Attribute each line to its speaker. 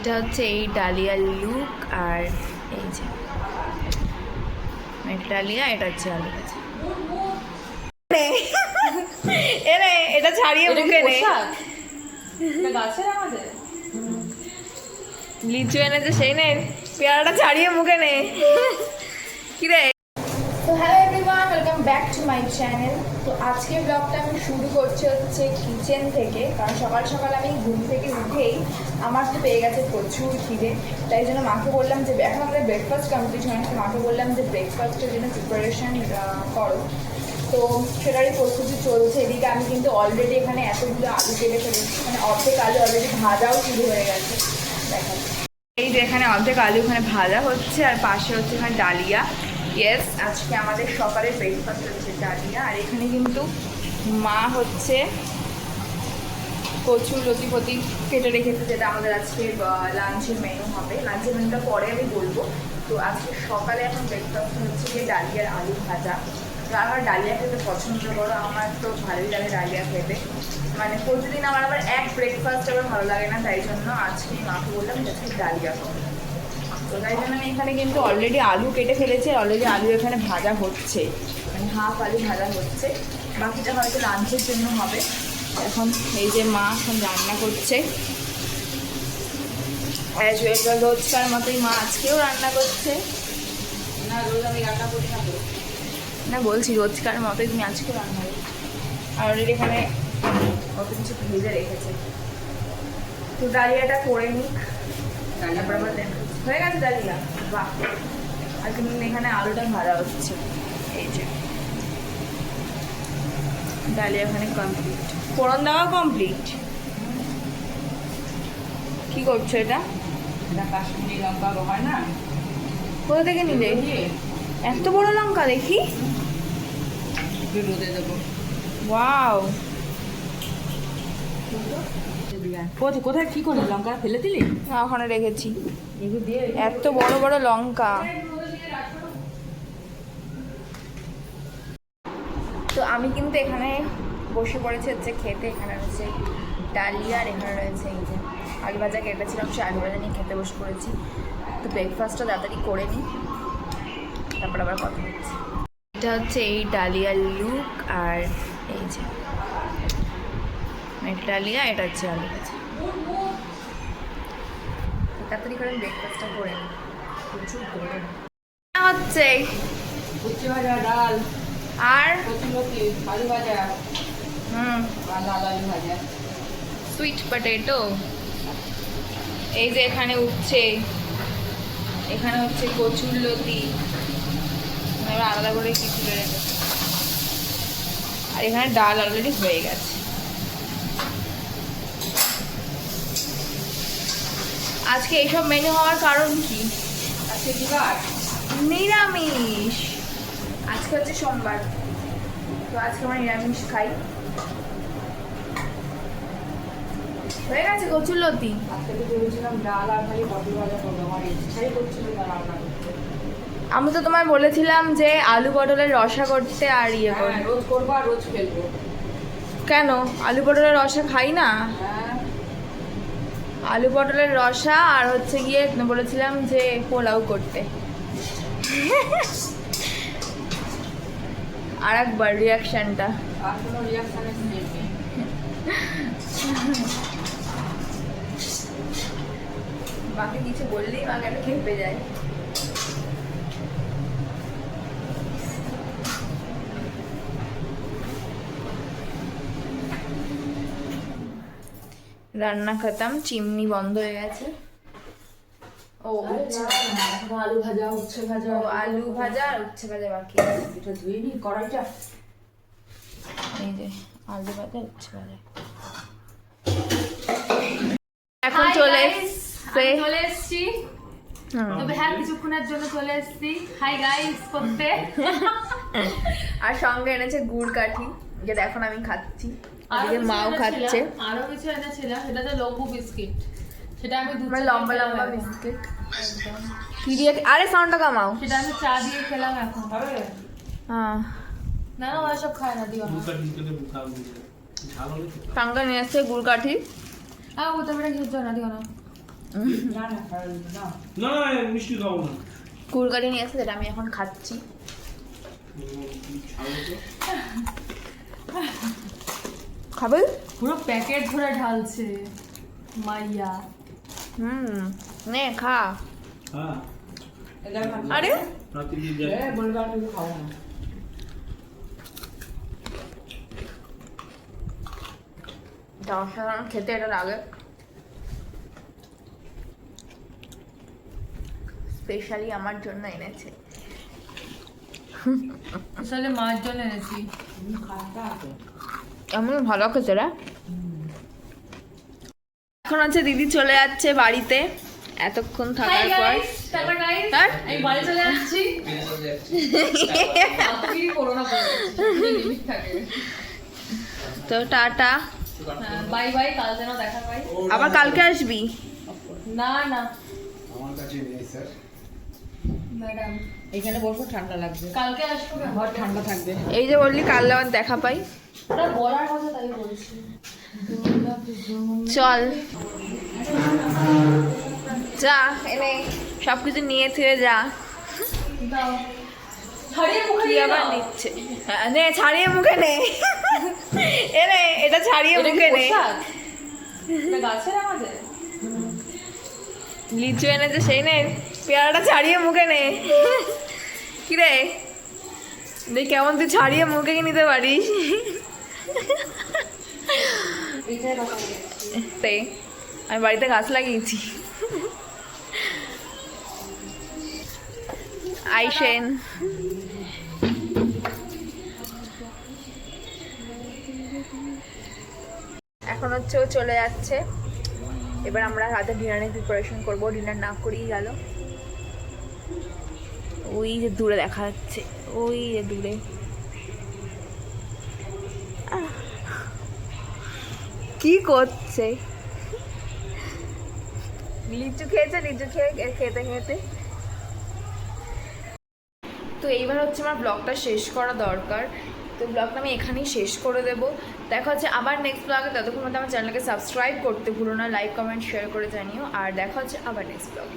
Speaker 1: এটা হচ্ছে এই ডালিয়ার লুক। আর এই যে এটা ডালিয়া, এটা হচ্ছে আলু ভাজা। এরে এটা ছাড়িয়ে মুখে নে। লিচু এনেছে সেই নে, পেয়ারাটা ছাড়িয়ে মুখে নে। কি রে? তো hello everyone, welcome back to my channel. তো আজকের ব্লগটা আমি শুরু করছি হচ্ছে কিচেন থেকে, কারণ সকাল সকাল আমি ঘুম থেকে উঠেই আমার তো পেয়ে গেছে প্রচুর খিদে। তাই জন্য মাকে বললাম যে এখন আমাদের ব্রেকফাস্ট কমপ্লিট হয় না, মাকে বললাম যে ব্রেকফাস্টের জন্য প্রিপারেশন করো। তো সেটারই প্রস্তুতি চলছে। এদিকে আমি কিন্তু অলরেডি এখানে এতগুলো আলু কেটে ফেলেছি, মানে অর্ধেক আলু অলরেডি ভাজাও শুরু হয়ে গেছে। দেখা এই যে এখানে অর্ধেক আলু ওখানে ভাজা হচ্ছে, আর পাশে হচ্ছে এখানে ডালিয়া। ইয়েস, আজকে আমাদের সকালের ব্রেকফাস্ট হচ্ছে ডালিয়া। আর এখানে কিন্তু মা হচ্ছে কচুর লতি ফতি কেটে রেখেছে, যেটা আমাদের আজকে লাঞ্চের মেনু হবে। লাঞ্চের মেনুটা পরে আমি বলবো। তো আজকে সকালে এখন ব্রেকফাস্ট হচ্ছে গিয়ে ডালিয়ার আলু ভাজা। আমার ডালিয়া খেতে পছন্দ করো, আমার তো ভালোই লাগে ডালিয়া খেতে। মানে প্রতিদিন আমার আবার এক ব্রেকফাস্ট আবার ভালো লাগে না, তাই জন্য আজকে মাকে বললাম যে আজকে ডালিয়া করো। তো তাই জন্য আমি এখানে কিন্তু অলরেডি আলু কেটে ফেলেছি, অলরেডি আলু এখানে ভাজা হচ্ছে, মানে হাফ আলু ভাজা হচ্ছে। বাকিটা হয়তো লাঞ্চের জন্য হবে। এখন এই যে মা এখন রান্না করছে, অ্যাজ ইউজুয়াল রোজকার মতোই মা আজকেও রান্না করছে। না রোজ আমি রান্না করি না, না বলছি রোজকার মতোই তুমি আজকেও রান্না করো। আর অলরেডি এখানে কত কিছু ভেজে রেখেছে। তো ডালিয়াটা করে নিক, ডালিয়া বরাবর হয়ে গেছে ডালিয়া। বাহ! আর কিন্তু এখানে আলুটা ভাজা হচ্ছে। এই যে ডালিয়া এখানে কমপ্লিট, ফোড়ন দেওয়া কমপ্লিট। কি করছো এটা?
Speaker 2: কাশ্মীরি লঙ্কা হয় না,
Speaker 1: কোথা থেকে নিলে এত বড় লঙ্কা? দেখি।
Speaker 2: রোদে দেবো।
Speaker 1: ওয়াও!
Speaker 2: কোথায় কি করলি? লঙ্কা ফেলে দিলি?
Speaker 1: না, ওখানে রেখেছি। এত বড় বড় লঙ্কা। তো আমি কিন্তু এখানে বসে পড়েছি হচ্ছে খেতে। এখানে রয়েছে ডালিয়া, আর এখানে রয়েছে এই যে আলু ভাজা কেটেছিলাম, সে আলু ভাজা নিয়ে খেতে বসে পড়েছি। তো ব্রেকফাস্টটা তাড়াতাড়ি করে নিই, তারপর আবার কথা হচ্ছে। এটা হচ্ছে এই ডালিয়ার লুক। আর এই যে এটা ডালিয়া, এটা হচ্ছে আলু ভাজা। তাড়াতাড়ি করে ব্রেকফাস্টটা করে নিই, প্রচুর গরম হচ্ছে।
Speaker 2: উচ্ছে ভাজা, ডাল,
Speaker 1: আর
Speaker 2: কচুলতি, আলু ভাজা, আর লাল আলু ভাজা,
Speaker 1: সুইট পটেটো। এই যে এখানে উচ্ছে, এখানে হচ্ছে কচুর লতি, এবার আলাদা করে কিছু রেখেছে। আর এখানে ডাল অলরেডি হয়ে গেছে। আজকে এইসব মেনু হওয়ার কারণ কি?
Speaker 2: আজকে কি বার?
Speaker 1: নিরামিষ। আজকে হচ্ছে সোমবার, তো আজকে আমরা নিরামিষ খাই। হয়ে গেছে কচুর লতি।
Speaker 2: আজকে তো ভেবেছিলাম ডাল আর খালি পটল ভাজা করবো, আমার ইচ্ছাই করছিল না রান্না করতে।
Speaker 1: আমি তো তোমায় বলেছিলাম যে আলু পটলের রসা করতে, আর ইয়ে
Speaker 2: হ্যাঁ,
Speaker 1: করতে।
Speaker 2: রোজ করবো আর রোজ ফেলবো।
Speaker 1: কেন আলু পটলের রসা খাই না?
Speaker 2: হ্যাঁ,
Speaker 1: আলু পটলের রসা আর হচ্ছে গিয়ে বলেছিলাম যে পোলাও করতে। আর একবার রিয়াকশনটা।
Speaker 2: আর কোনো রিয়াকশানের নেই।
Speaker 1: মাকে কিছু বললেই মাকে একটা খেপে যায়। রান্না খতম, চিমনি বন্ধ হয়ে গেছে। ও উচ্ছে,
Speaker 2: আলু ভাজা, উচ্ছে ভাজা,
Speaker 1: ও আলু ভাজা আর উচ্ছে ভাজা বাকি।
Speaker 2: এটা ধুয়ে নি কড়াইটা।
Speaker 1: এই যে আলু ভাজা, উচ্ছে ভাজা। এখন চলে
Speaker 3: এসছি, তবে হ্যাঁ কিছুক্ষণের জন্য চলে এসছি। হাই গাইস করতে।
Speaker 1: আর সঙ্গে এনেছে গুড় কাঠি, যেটা এখন আমি খাচ্ছি, এদিকে মাও খাচ্ছে।
Speaker 3: আরো কিছু এনেছিলাম, সেটা তো লঘু বিস্কিট, সেটা আমি
Speaker 1: লম্বা লম্বা বিস্কিট। কি দিয়ে? আরে সাউন্ডটা কমাও।
Speaker 3: সেটা আমি চা দিয়ে খেলাম এখন।
Speaker 1: হ্যাঁ,
Speaker 3: না না ওরা সব খায় না, দিও না।
Speaker 1: সঙ্গে নিয়ে এসছে গুড় কাঠি।
Speaker 3: ও তো বেটা খেতে না, দিও না।
Speaker 2: না না খারাপ না
Speaker 4: না না মিষ্টি খাবো না
Speaker 1: কুরকারি নিয়ে এসে যেটা আমি এখন খাচ্ছি। খাবে?
Speaker 3: পুরো প্যাকেট ভরে ঢালছে মাইয়া।
Speaker 1: নে খা।
Speaker 4: হ্যাঁ
Speaker 2: এটা খাচ্ছি।
Speaker 1: আরে
Speaker 4: রাতে দিয়ে
Speaker 2: এ
Speaker 4: যায়
Speaker 2: বলবা কিছু খাবো না
Speaker 1: এটা অসাধারণ খেতে, এটা লাগে স্পেশালি আমার জন্য এনেছে।
Speaker 3: আসলে মার জন্য এনেছি।
Speaker 2: খাস্তা আছে
Speaker 1: এমন ভালো খেতে রে। এখন আছে দিদি চলে যাচ্ছে বাড়িতে এতক্ষণ
Speaker 3: হাই
Speaker 1: থাকার পর।
Speaker 3: Guys, tata guys.
Speaker 1: হ্যাঁ?
Speaker 3: আমি বাড়ি চলে যাচ্ছি। আপনি করোনা লিমিট থাকে।
Speaker 1: তো টাটা,
Speaker 3: বাই বাই, কাল যেন দেখা পাই।
Speaker 1: আবার কালকে আসবি?
Speaker 3: না না
Speaker 4: আমার কাছে নেই স্যার
Speaker 3: ম্যাডাম,
Speaker 2: এখানে বসো ঠান্ডা লাগবে
Speaker 3: কালকে আসবো কেন?
Speaker 2: ঘর ঠান্ডা থাকবে
Speaker 1: এই যে বললি কাল আবার দেখা পাই,
Speaker 3: ওটা বলার কথা তাই বলছি।
Speaker 1: চল যা এনে সবকিছু নিয়ে থুয়ে যা।
Speaker 3: দাও। ছাড়িয়ে মুখে
Speaker 1: কি
Speaker 3: দিয়ে
Speaker 1: আবার
Speaker 3: দাও।
Speaker 1: নিচ্ছে? নে ছাড়িয়ে মুখে নে, এনে এটা ছাড়িয়ে
Speaker 3: এটা কি
Speaker 1: মুখে নে।
Speaker 3: পোশাক? এটা গাছের আমাদের?
Speaker 1: লিচু এনেছে সেই নে, পেয়ারাটা ছাড়িয়ে মুখে নে। কিরে দেখ কেমন তুই ছাড়িয়ে মুখে কি নিতে পারিস?
Speaker 3: এইটাই কথা বলছি।
Speaker 1: তে আমি বাড়িতে গাছ লাগিয়েছি। আইসেন এখন হচ্ছে ও চলে যাচ্ছে। এবার আমরা রাতে ডিনারের প্রিপারেশন করব। ডিনার না করেই গেল। ওই যে দূরে দেখা যাচ্ছে, ওই যে দূরে। কি করছে? লিচু খেয়েছে, লিচু খেয়ে খেতে খেতে। তো এইবার হচ্ছে আমার ব্লগটা শেষ করা দরকার। তো ব্লগটা আমি এখানেই শেষ করে দেবো। দেখা হচ্ছে আবার নেক্সট ব্লগে। ততক্ষণ মধ্যে আমার চ্যানেলকে সাবস্ক্রাইব করতে ভুলো না, লাইক কমেন্ট শেয়ার করে জানিও। আর দেখা হচ্ছে আবার নেক্সট ব্লগে।